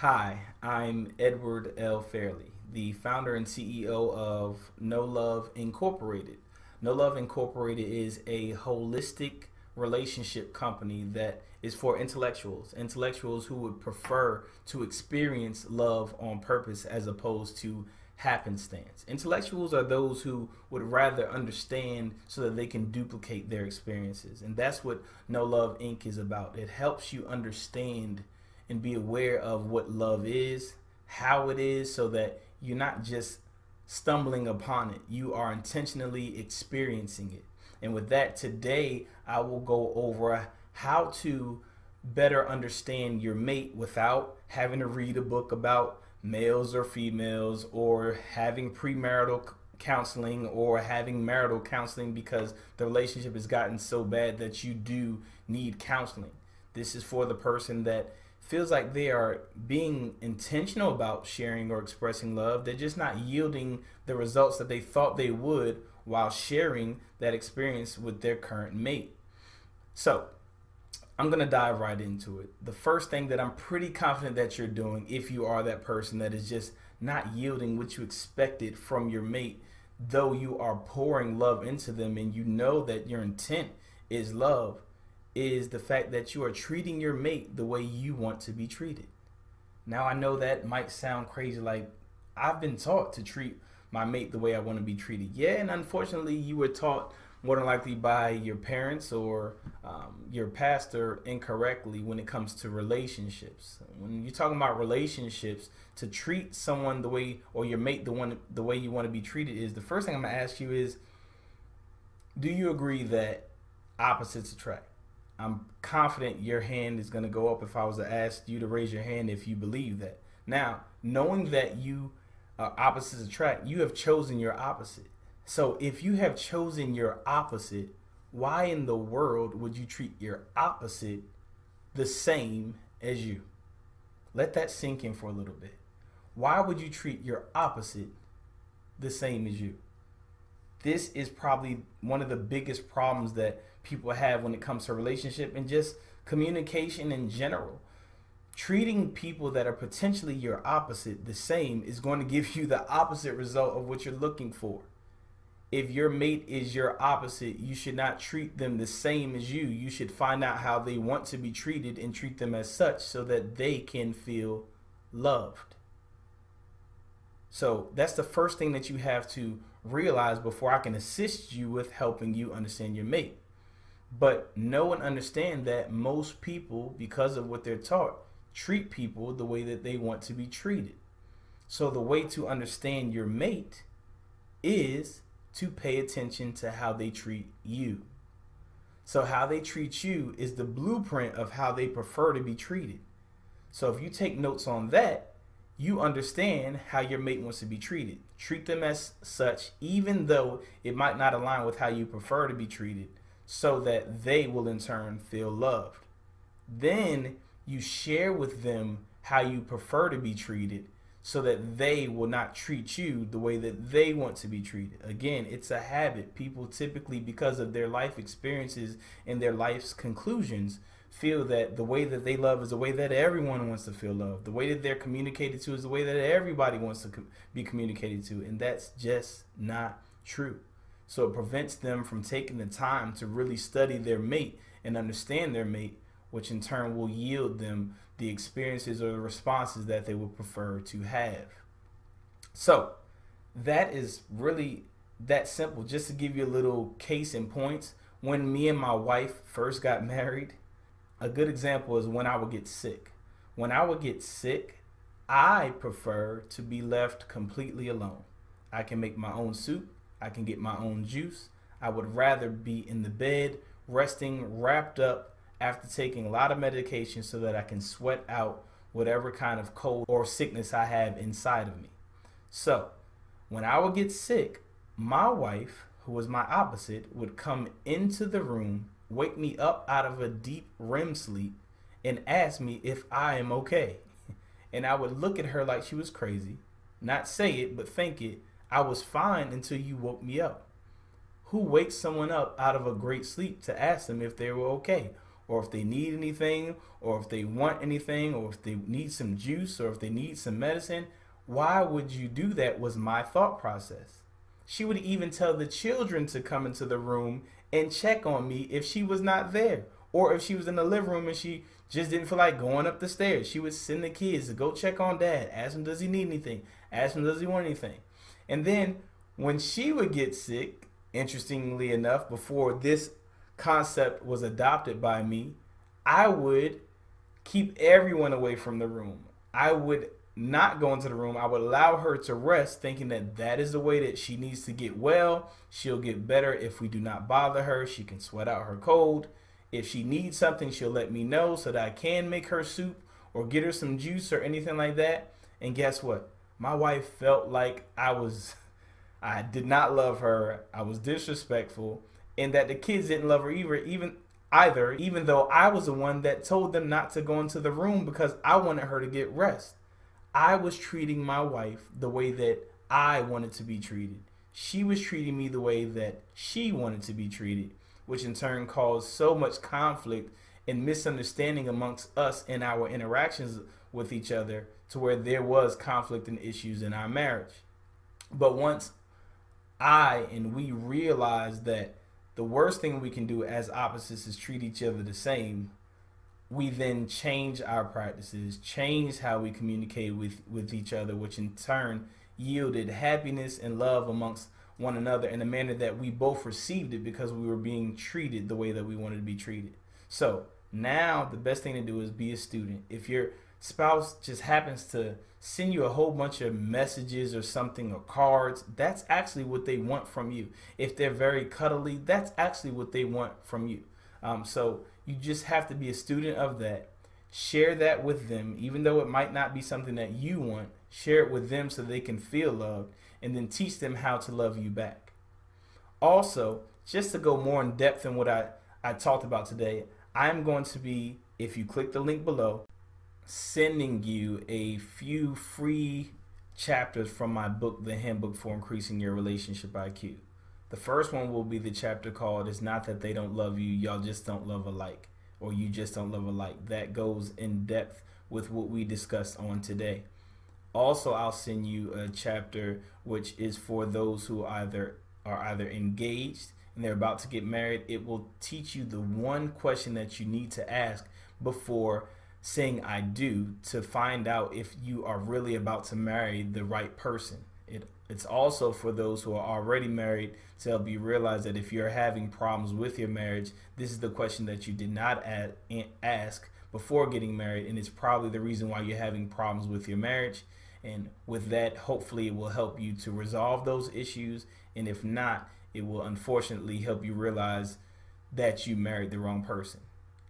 Hi, I'm Edward L. Fairley, the founder and CEO of No Love Incorporated. No Love Incorporated is a holistic relationship company that is for intellectuals who would prefer to experience love on purpose as opposed to happenstance. Intellectuals are those who would rather understand so that they can duplicate their experiences. And that's what No Love Inc. is about. It helps you understand and be aware of what love is, how it is, so that you're not just stumbling upon it. You are intentionally experiencing it. And with that, today I will go over how to better understand your mate without having to read a book about males or females or having premarital counseling or having marital counseling because the relationship has gotten so bad that you do need counseling. This is for the person that feels like they are being intentional about sharing or expressing love. They're just not yielding the results that they thought they would while sharing that experience with their current mate. So I'm going to dive right into it. The first thing that I'm pretty confident that you're doing, if you are that person that is just not yielding what you expected from your mate, though you are pouring love into them and you know that your intent is love, is the fact that you are treating your mate the way you want to be treated. Now, I know that might sound crazy, like I've been taught to treat my mate the way I want to be treated. Yeah, and unfortunately, you were taught more than likely by your parents or your pastor incorrectly when it comes to relationships. When you're talking about relationships, to treat someone the way, or your mate the way you want to be treated, is the first thing I'm going to ask you is, do you agree that opposites attract? I'm confident your hand is going to go up if I was to ask you to raise your hand if you believe that. Now, knowing that you opposites attract, you have chosen your opposite. So if you have chosen your opposite, why in the world would you treat your opposite the same as you? Let that sink in for a little bit. Why would you treat your opposite the same as you? This is probably one of the biggest problems that people have when it comes to relationship and just communication in general. Treating people that are potentially your opposite the same is going to give you the opposite result of what you're looking for. If your mate is your opposite, you should not treat them the same as you. You should find out how they want to be treated and treat them as such so that they can feel loved. So that's the first thing that you have to realize before I can assist you with helping you understand your mate. But know and understand that most people, because of what they're taught, treat people the way that they want to be treated. So the way to understand your mate is to pay attention to how they treat you. So how they treat you is the blueprint of how they prefer to be treated. So if you take notes on that, you understand how your mate wants to be treated. Treat them as such, even though it might not align with how you prefer to be treated, so that they will in turn feel loved. Then you share with them how you prefer to be treated so that they will not treat you the way that they want to be treated. Again, it's a habit. People typically, because of their life experiences and their life's conclusions, feel that the way that they love is the way that everyone wants to feel loved. The way that they're communicated to is the way that everybody wants to be communicated to. And that's just not true. So it prevents them from taking the time to really study their mate and understand their mate, which in turn will yield them the experiences or the responses that they would prefer to have. So that is really that simple. Just to give you a little case in points, when me and my wife first got married, a good example is when I would get sick. When I would get sick, I prefer to be left completely alone. I can make my own soup. I can get my own juice. I would rather be in the bed, resting, wrapped up after taking a lot of medication so that I can sweat out whatever kind of cold or sickness I have inside of me. So when I would get sick, my wife, who was my opposite, would come into the room, wake me up out of a deep REM sleep, and ask me if I am okay. And I would look at her like she was crazy, not say it, but think it. I was fine until you woke me up. Who wakes someone up out of a great sleep to ask them if they were okay? or if they need anything, or if they want anything, or if they need some juice, or if they need some medicine. Why would you do that was my thought process. She would even tell the children to come into the room and check on me if she was not there, or if she was in the living room and she just didn't feel like going up the stairs. She would send the kids to go check on dad, ask him does he need anything, ask him does he want anything. And then when she would get sick, interestingly enough, before this concept was adopted by me, I would keep everyone away from the room. I would not go into the room. I would allow her to rest, thinking that that is the way that she needs to get well. She'll get better if we do not bother her. She can sweat out her cold. If she needs something, she'll let me know so that I can make her soup or get her some juice or anything like that. And guess what? My wife felt like I did not love her. I was disrespectful, and that the kids didn't love her even though I was the one that told them not to go into the room because I wanted her to get rest. I was treating my wife the way that I wanted to be treated. She was treating me the way that she wanted to be treated, which in turn caused so much conflict and misunderstanding amongst us in our interactions with each other, to where there was conflict and issues in our marriage. But once we realized that the worst thing we can do as opposites is treat each other the same, we then change our practices, change how we communicate with each other, which in turn yielded happiness and love amongst one another in a manner that we both received it because we were being treated the way that we wanted to be treated. So now the best thing to do is be a student. If your spouse just happens to send you a whole bunch of messages or something, or cards, that's actually what they want from you. If they're very cuddly, that's actually what they want from you. So you just have to be a student of that. Share that with them, even though it might not be something that you want. Share it with them so they can feel loved, and then teach them how to love you back. Also, just to go more in depth in what I talked about today, I'm going to be, if you click the link below, sending you a few free chapters from my book, The Handbook for Increasing Your Relationship IQ. The first one will be the chapter called It's Not That They Don't Love You, Y'all Just Don't Love Alike, or You Just Don't Love Alike. That goes in depth with what we discussed on today. Also, I'll send you a chapter which is for those who are either engaged and they're about to get married. It will teach you the one question that you need to ask before saying I do, to find out if you are really about to marry the right person. It's also for those who are already married to help you realize that if you're having problems with your marriage, this is the question that you did not ask before getting married, and it's probably the reason why you're having problems with your marriage. And with that, hopefully it will help you to resolve those issues, and if not, it will unfortunately help you realize that you married the wrong person.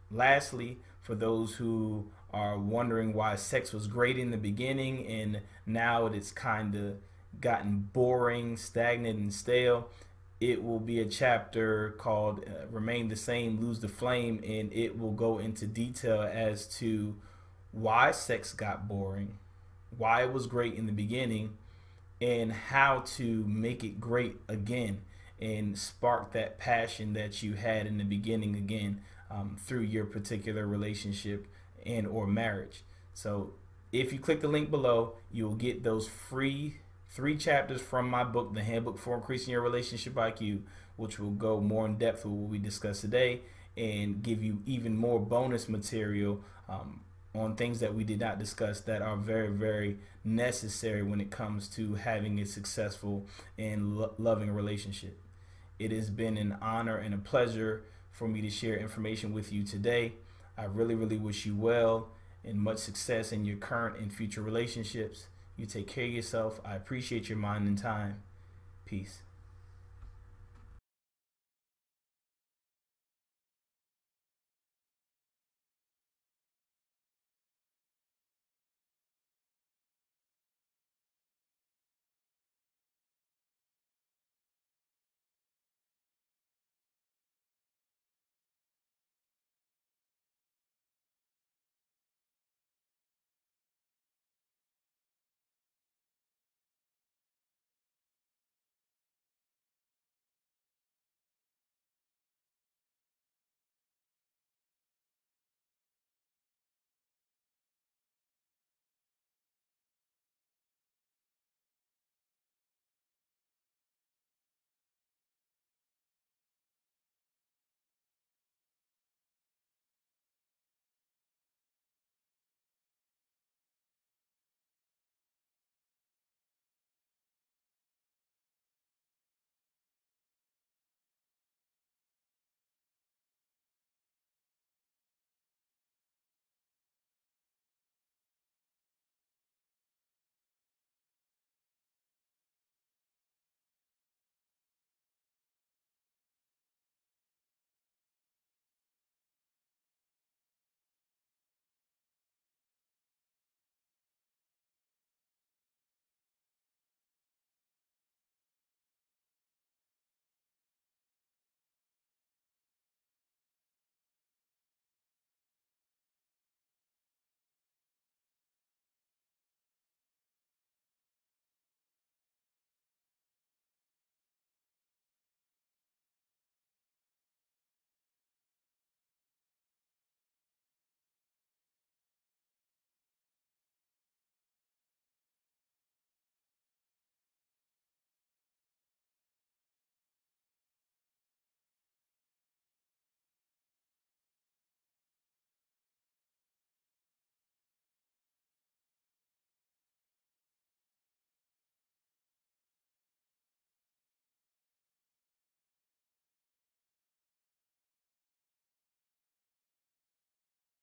Lastly, for those who are wondering why sex was great in the beginning and now it's kind of gotten boring, stagnant, and stale, it will be a chapter called Remain the Same, Lose the Flame, and it will go into detail as to why sex got boring, why it was great in the beginning, and how to make it great again and spark that passion that you had in the beginning again through your particular relationship and or marriage. So if you click the link below, you'll get those free 3 chapters from my book, The Handbook for Increasing Your Relationship IQ, which will go more in depth with what we discussed today and give you even more bonus material on things that we did not discuss that are very, very necessary when it comes to having a successful and loving relationship. It has been an honor and a pleasure for me to share information with you today. I really, really wish you well and much success in your current and future relationships. You take care of yourself. I appreciate your mind and time. Peace.